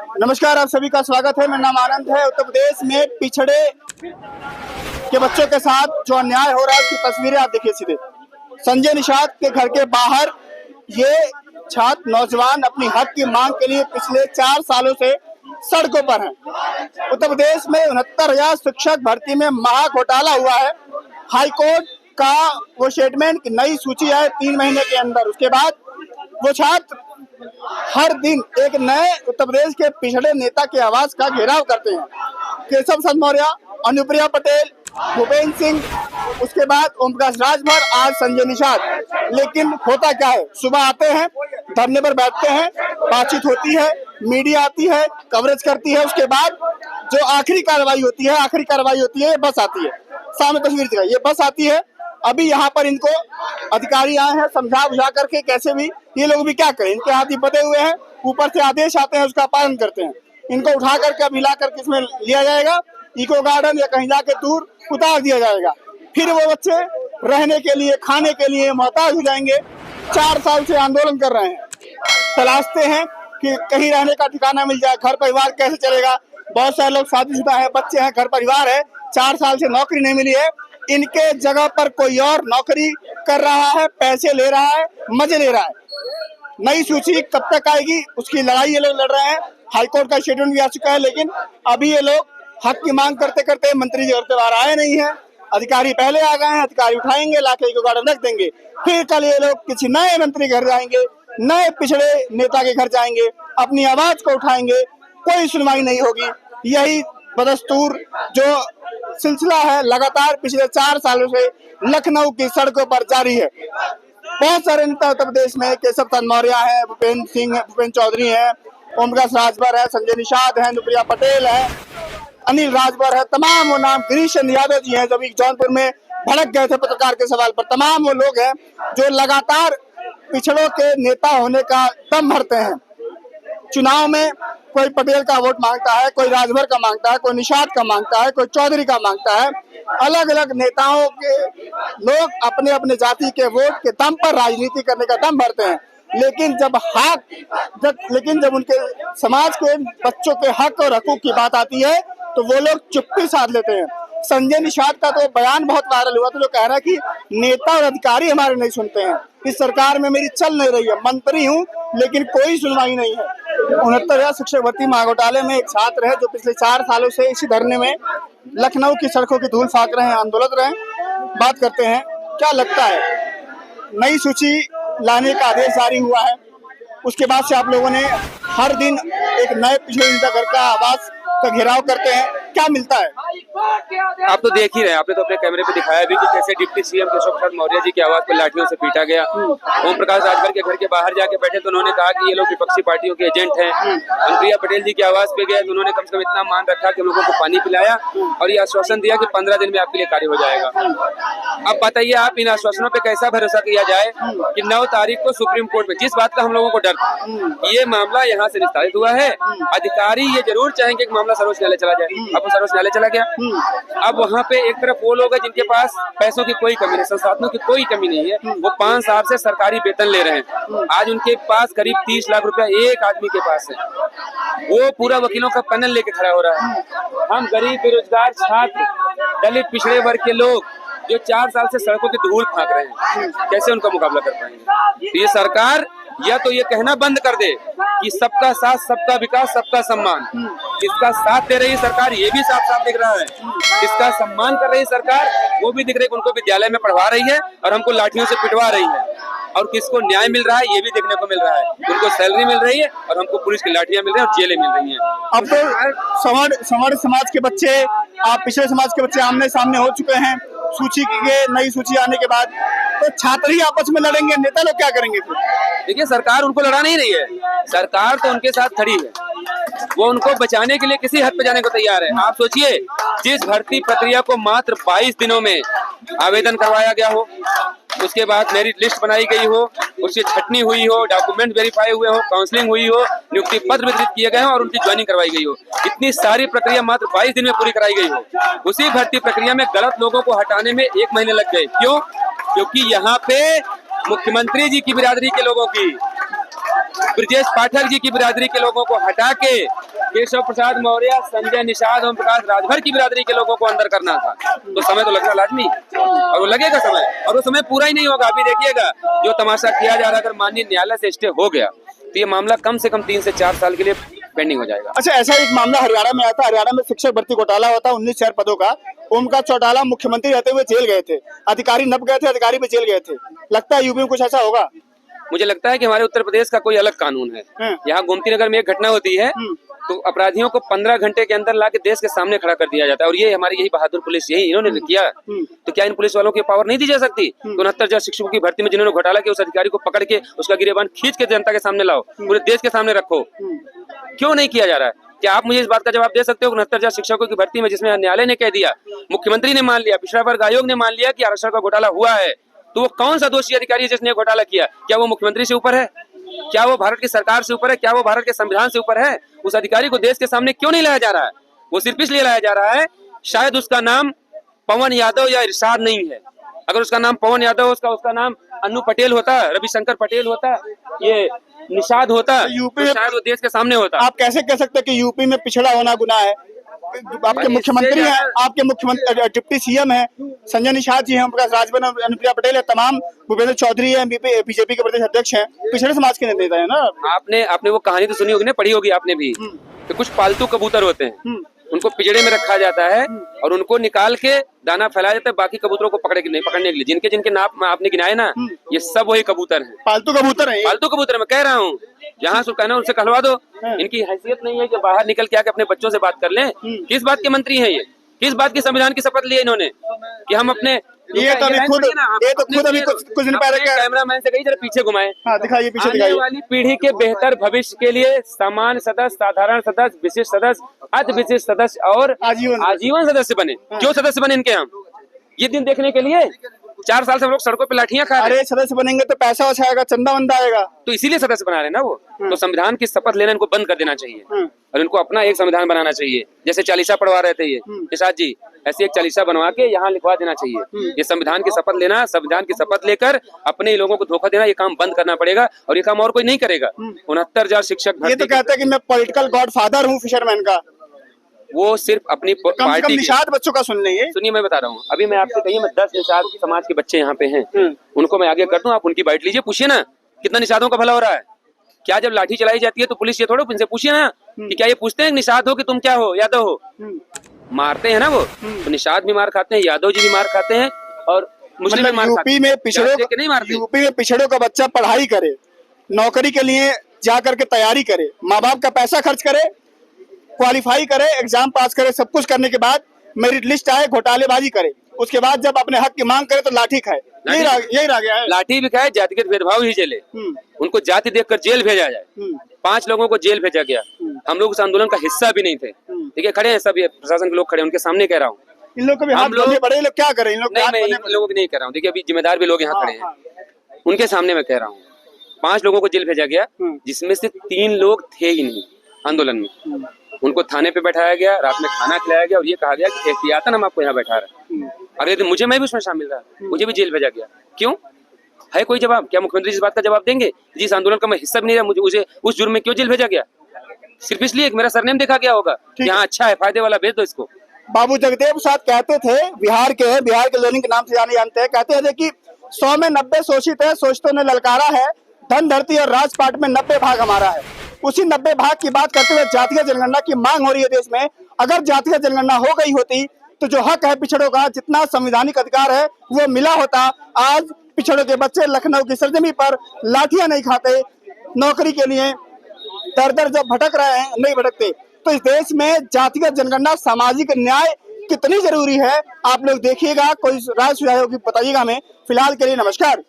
नमस्कार, आप सभी का स्वागत है। मेरा नाम आनंद है। उत्तर प्रदेश में पिछड़े के बच्चों के साथ जो अन्याय हो रहा है उसकी तस्वीरें आप देखिए सीधे। संजय निषाद के घर के बाहर ये छात्र नौजवान अपनी हक की मांग के लिए पिछले 4 सालों से सड़कों पर हैं। उत्तर प्रदेश में 69,000 शिक्षक भर्ती में महा घोटाला हुआ है। हाईकोर्ट का वो स्टेटमेंट की नई सूची है 3 महीने के अंदर। उसके बाद वो छात्र हर दिन एक नए उत्तर प्रदेश के पिछड़े नेता के आवास का घेराव करते हैं। केशव चंद्र मौर्य, अनुप्रिया पटेल, भूपेंद्र सिंह, उसके बाद ओम प्रकाश राजभर, आज संजय निषाद। लेकिन होता क्या है, सुबह आते हैं, धरने पर बैठते हैं, बातचीत होती है, मीडिया आती है, कवरेज करती है। उसके बाद जो आखिरी कार्रवाई होती है, बस आती है। सामने तस्वीर दिखाई, ये बस आती है। अभी यहाँ पर इनको अधिकारी आए हैं समझा बुझा करके, कैसे भी ये लोग भी क्या करें, इनके हाथ ही बंधे हुए हैं। ऊपर से आदेश आते हैं, उसका पालन करते हैं। इनको उठा करके अब हिला करके इसमें लिया जाएगा, इको गार्डन या कहीं जाके दूर उतार दिया जाएगा। फिर वो बच्चे रहने के लिए, खाने के लिए मोहताज हो जाएंगे। 4 साल से आंदोलन कर रहे हैं, तलाशते हैं कि कहीं रहने का ठिकाना मिल जाए। घर परिवार कैसे चलेगा? बहुत सारे लोग शादीशुदा है, बच्चे हैं, घर परिवार है। 4 साल से नौकरी नहीं मिली है। इनके जगह पर कोई और नौकरी कर रहा है, पैसे ले रहा है, मजे ले रहा है। नई सूची कब तक आएगी उसकी लड़ाई ये लोग लड़ रहे हैं। हाईकोर्ट का स्टेटमेंट भी आ चुका है, लेकिन अभी ये लोग हक की मांग करते करते मंत्री जी घर से बाहर आए नहीं है। अधिकारी पहले आ गए हैं, अधिकारी उठाएंगे, लाके इको गार्डन रख देंगे। फिर कल ये लोग किसी नए मंत्री घर जाएंगे, नए पिछड़े नेता के घर जाएंगे, अपनी आवाज को उठाएंगे, कोई सुनवाई नहीं होगी। यही बदस्तूर जो सिलसिला है लगातार पिछले 4 सालों से लखनऊ की सड़कों पर जारी है। बहुत सारे नेता उत्तर प्रदेश में, केशव चंद्र मौर्य है, भूपेंद्र सिंह है, भूपेंद्र चौधरी है, ओम प्रकाश राजभर है, संजय निषाद है, अनुप्रिया पटेल है, अनिल राजभर है, तमाम वो नाम, गिरीश चंद्र यादव जी हैं, जब जौनपुर में भड़क गए थे पत्रकार के सवाल पर। तमाम वो लोग हैं जो लगातार पिछड़ों के नेता होने का दम भरते हैं। चुनाव में कोई पटेल का वोट मांगता है, कोई राजभर का मांगता है, कोई निषाद का मांगता है, कोई चौधरी का मांगता है। अलग अलग नेताओं के लोग अपने अपने जाति के वोट के दम पर राजनीति करने का दम भरते हैं। लेकिन जब उनके समाज के बच्चों के हक और हकूक की बात आती है तो वो लोग चुप्पी साध लेते हैं। संजय निषाद का तो बयान बहुत वायरल हुआ था, जो कह रहा है कि नेता और अधिकारी हमारे नहीं सुनते हैं। इस सरकार में मेरी चल नहीं रही है, मंत्री हूँ लेकिन कोई सुनवाई नहीं है। 69,000 शिक्षक भर्ती महाघोटाले में एक छात्र है जो पिछले 4 सालों से इसी धरने में लखनऊ की सड़कों की धूल फाक रहे हैं, आंदोलन रहे हैं। बात करते हैं, क्या लगता है, नई सूची लाने का आदेश जारी हुआ है, उसके बाद से आप लोगों ने हर दिन एक नए पिछड़े नेता घर का आवास का घेराव करते हैं, क्या मिलता है? आप तो देख ही रहे हैं, आपने तो अपने कैमरे पे दिखाया भी कि कैसे डिप्टी सीएम केशव चंद्र मौर्य जी की आवाज पर लाठियों से पीटा गया। ओम प्रकाश राजभर के घर के बाहर जाके बैठे तो उन्होंने कहा कि ये लोग विपक्षी पार्टियों के एजेंट हैं। अनुप्रिया पटेल जी की आवाज पे गए तो उन्होंने कम से कम इतना मान रखा कि लोगों को पानी पिलाया और ये आश्वासन दिया कि 15 दिन में आपके लिए कार्य हो जाएगा। अब बताइए, आप इन आश्वासनों पे कैसा भरोसा किया जाए कि 9 तारीख को सुप्रीम कोर्ट में, जिस बात का हम लोगों को डर था, ये मामला यहाँ से निस्तारित हुआ है। अधिकारी ये जरूर चाहेंगे कि मामला सर्वोच्च न्यायालय चला जाए, अब वो सर्वोच्च न्यायालय चला गया। अब वहाँ पे एक तरफ वो लोग हैं जिनके पास पैसों की कोई कमी नहीं, संसाधनों की कोई कमी नहीं है, वो 5 साल से सरकारी वेतन ले रहे हैं। आज उनके पास करीब 30 लाख रुपया एक आदमी के पास है, वो पूरा वकीलों का पैनल लेके खड़ा हो रहा है। हम गरीब, बेरोजगार छात्र, दलित, पिछड़े वर्ग के लोग जो 4 साल से सड़कों की धूल फाँक रहे हैं, कैसे उनका मुकाबला कर पाएंगे? ये सरकार या तो ये कहना बंद कर दे कि सबका साथ, सबका विकास, सबका सम्मान। जिसका साथ दे रही सरकार ये भी साफ साफ दिख रहा है, जिसका सम्मान कर रही सरकार वो भी दिख रही है, उनको विद्यालय में पढ़वा रही है और हमको लाठियों से पिटवा रही है। और किसको न्याय मिल रहा है ये भी देखने को मिल रहा है, उनको सैलरी मिल रही है और हमको पुलिस की लाठियां मिल रही है और जेलें मिल रही हैं। अब तो सवर्ण समाज के बच्चे, आप पिछड़े समाज के बच्चे आमने सामने हो चुके हैं। सूची के नई सूची आने के बाद तो छात्र ही आपस में लड़ेंगे, नेता लोग क्या करेंगे? देखिए, सरकार उनको लड़ा नहीं रही है, सरकार तो उनके साथ खड़ी है, वो उनको बचाने के लिए किसी हद पे जाने को तैयार है। आप सोचिए, जिस भर्ती प्रक्रिया को मात्र 22 दिनों में आवेदन करवाया गया हो, उसके बाद मेरिट लिस्ट बनाई गई हो, उसकी छटनी हुई हो, डॉक्यूमेंट वेरीफाई हुए हो, काउंसलिंग हुई हो, नियुक्ति पत्र वितरित किए गए हो और उनकी ज्वाइनिंग करवाई गई हो, इतनी सारी प्रक्रिया मात्र 22 दिन में पूरी कराई गई हो। उसी भर्ती प्रक्रिया में गलत लोगों को हटाने में 1 महीने लग गए। क्यों? क्योंकि यहाँ पे मुख्यमंत्री जी की बिरादरी के लोगों की ब्रजेश पाठक जी की बिरादरी के लोगों को हटा के केशव प्रसाद मौर्य, संजय निषाद, ओम प्रकाश राजभर की बिरादरी के लोगों को अंदर करना था, तो समय तो लगना लाजमी और वो लगेगा समय, और वो समय पूरा ही नहीं होगा। अभी देखिएगा जो तमाशा किया जा रहा है, अगर माननीय न्यायालय से स्टे हो गया तो ये मामला कम से कम 3 से 4 साल के लिए पेंडिंग हो जाएगा। अच्छा, ऐसा एक मामला हरियाणा में आया था। हरियाणा में शिक्षक भर्ती घोटाला हुआ था 19 पदों का। ओमप्रकाश चौटाला मुख्यमंत्री रहते हुए जेल गए थे, अधिकारी नप गए थे, अधिकारी भी जेल गए थे। लगता है यूपी में कुछ ऐसा होगा। मुझे लगता है कि हमारे उत्तर प्रदेश का कोई अलग कानून है। यहाँ गोमती नगर में एक घटना होती है तो अपराधियों को 15 घंटे के अंदर लाके देश के सामने खड़ा कर दिया जाता है, और ये हमारी यही बहादुर पुलिस यही इन्होंने किया। तो क्या इन पुलिस वालों की पावर नहीं दी जा सकती? 69,000 शिक्षकों की भर्ती में जिन्होंने घोटाला किया, उस अधिकारी को पकड़ के उसका गिरेबान खींच के जनता के सामने लाओ, पूरे देश के सामने रखो। क्यों नहीं किया जा रहा है? क्या आप मुझे इस बात का जवाब दे सकते हो? 69,000 शिक्षकों की भर्ती में जिसमें न्यायालय ने कह दिया, मुख्यमंत्री ने मान लिया, पिछड़ा वर्ग आयोग ने मान लिया कि आरक्षण का घोटाला हुआ है, तो वो कौन सा दोषी अधिकारी है जिसने घोटाला किया? क्या वो मुख्यमंत्री से ऊपर है? क्या वो भारत की सरकार से ऊपर है? क्या वो भारत के संविधान से ऊपर है? उस अधिकारी को देश के सामने क्यों नहीं लाया जा रहा है? वो सिर्फ इसलिए लाया जा रहा है शायद उसका नाम पवन यादव या इरशाद नहीं है। अगर उसका नाम पवन यादव, उसका नाम अन्नू पटेल होता, रविशंकर पटेल होता, ये निषाद होता, यूपी तो शायद वो देश के सामने होता। आप कैसे कह सकते हैं कि यूपी में पिछड़ा होना गुनाह है? आपके मुख्यमंत्री हैं, आपके मुख्यमंत्री डिप्टी सीएम है, संजय निषाद जी हैं, ओमप्रकाश राजभर, अनुप्रिया पटेल है, तमाम भूपेंद्र चौधरी है, बीजेपी के प्रदेश अध्यक्ष हैं, पिछड़े समाज के नेता है ना। आपने वो कहानी तो सुनी होगी ना, पढ़ी होगी आपने भी, कि कुछ पालतू कबूतर होते हैं, उनको पिंजड़े में रखा जाता है और उनको निकाल के दाना फैलाया जाता है बाकी कबूतरों को पकड़ने के लिए। जिनके नाम आपने गिनाए ना, ये सब वही कबूतर हैं, पालतू कबूतर हैं। पालतू कबूतर मैं कह रहा हूँ। जहाँ से कहना उनसे कहलवा दो। इनकी हैसियत नहीं है कि बाहर निकल के आके अपने बच्चों से बात कर लें। किस बात के मंत्री हैं ये? किस बात की संविधान की शपथ ली है इन्होंने कि हम अपने ये तो अभी खुद अभी कुछ दिन पहले कैमरामैन से कही जरा पीछे घुमाए। हाँ, दिखाइए पीछे आने वाली पीढ़ी के बेहतर भविष्य के लिए सामान्य सदस्य, साधारण सदस्य, विशिष्ट सदस्य, अति विशिष्ट सदस्य और आजीवन सदस्य बने। क्यों सदस्य बने इनके? हम ये दिन देखने के लिए 4 साल से हम लोग सड़कों पे लाठियां खा रहे हैं। अरे सदस्य बनेंगे तो पैसा वैसा आएगा, चंदा वंदा आएगा, तो इसीलिए सदस्य बना रहे हैं ना वो। तो संविधान की शपथ लेना इनको बंद कर देना चाहिए और इनको अपना एक संविधान बनाना चाहिए। जैसे चालीसा पढ़वा रहे थे ये निषाद जी, ऐसी एक चालीसा बनवा के यहाँ लिखवा देना चाहिए। ये संविधान की शपथ लेना, संविधान की शपथ लेकर अपने लोगों को धोखा देना, ये काम बंद करना पड़ेगा और ये काम और कोई नहीं करेगा। 69,000 शिक्षक, ये तो कहते हैं कि मैं पॉलिटिकल गॉडफादर हूँ फिशरमैन का। वो सिर्फ अपनी पार्टी निषाद बच्चों का सुन लेंगे। सुनिए मैं बता रहा हूँ, अभी मैं आपसे कहिए, मैं 10 निषाद समाज के बच्चे यहाँ पे हैं, उनको मैं आगे कर दूं, आप उनकी बाइट लीजिए, पूछिए ना कितना निषादों का भला हो रहा है। क्या जब लाठी चलाई जाती है तो पुलिस ये थोड़ा इनसे पूछिए ना कि क्या ये पूछते हैं निषाद हो कि तुम क्या हो, यादव हो? मारते हैं ना वो, तो निषाद भी मार खाते हैं, यादव जी भी मार खाते हैं और मुस्लिम भी मार खाते हैं। यूपी में पिछड़ों का बच्चा पढ़ाई करे, नौकरी के लिए जा करके तैयारी करे, माँ बाप का पैसा खर्च करे, क्वालिफाई करे, एग्जाम पास करे, सब कुछ करने के बाद मेरिट लिस्ट आए, घोटालेबाजी करे, उसके बाद जब अपने हक की मांग करे तो लाठी खाए। यही रह गया है। लाठी भी खाए, जातिगत भेदभाव ही झेले, उनको जाति देखकर जेल भेजा जाए। 5 लोगों को जेल भेजा गया। हम लोग उस आंदोलन का हिस्सा भी नहीं थे। ठीक है, खड़े हैं सब, प्रशासन के लोग खड़े हैं, उनके सामने कह रहा हूँ। इन लोग बड़े लोग क्या करें? इन लोग नहीं, मैं इन लोगों की नहीं कह रहा हूँ। देखिए अभी जिम्मेदार भी लोग यहाँ खड़े हैं, उनके सामने मैं कह रहा हूँ। 5 लोगों को जेल भेजा गया, जिसमें से 3 लोग थे ही नहीं आंदोलन में। उनको थाने पे बैठाया गया, रात में खाना खिलाया गया और ये कहा गया कि एहतियातन हम आपको यहाँ बैठा रहे हैं। अगले दिन मैं भी उसमें शामिल रहा, मुझे भी जेल भेजा गया। क्यों? है कोई जवाब? क्या मुख्यमंत्री इस बात का जवाब देंगे? जिस आंदोलन का मैं हिस्सा भी नहीं रहा, मुझे उस जुर्म में क्यों जेल भेजा गया? सिर्फ इसलिए कि मेरा सरनेम देखा गया होगा कि हाँ अच्छा है, फायदे वाला भेज दो इसको। बाबू जगदेव प्रसाद कहते थे, बिहार के लेनिन के नाम से जानते हैं, कहते हैं कि 100 में 90 शोषित है, शोषितों ने ललकारा है, धन धरती और राजपाट में 90 भाग हमारा है। उसी 90 भाग की बात करते हुए जातीय जनगणना की मांग हो रही है देश में। अगर जातीय जनगणना हो गई होती तो जो हक है पिछड़ों का, जितना संवैधानिक अधिकार है वो मिला होता। आज पिछड़ों के बच्चे लखनऊ की सरजमी पर लाठियां नहीं खाते, नौकरी के लिए दर जब भटक रहे हैं नहीं भटकते। तो इस देश में जातीय जनगणना, सामाजिक न्याय कितनी जरूरी है, आप लोग देखिएगा। कोई राय सुझाव होगी बताइएगा हमें। फिलहाल के लिए नमस्कार।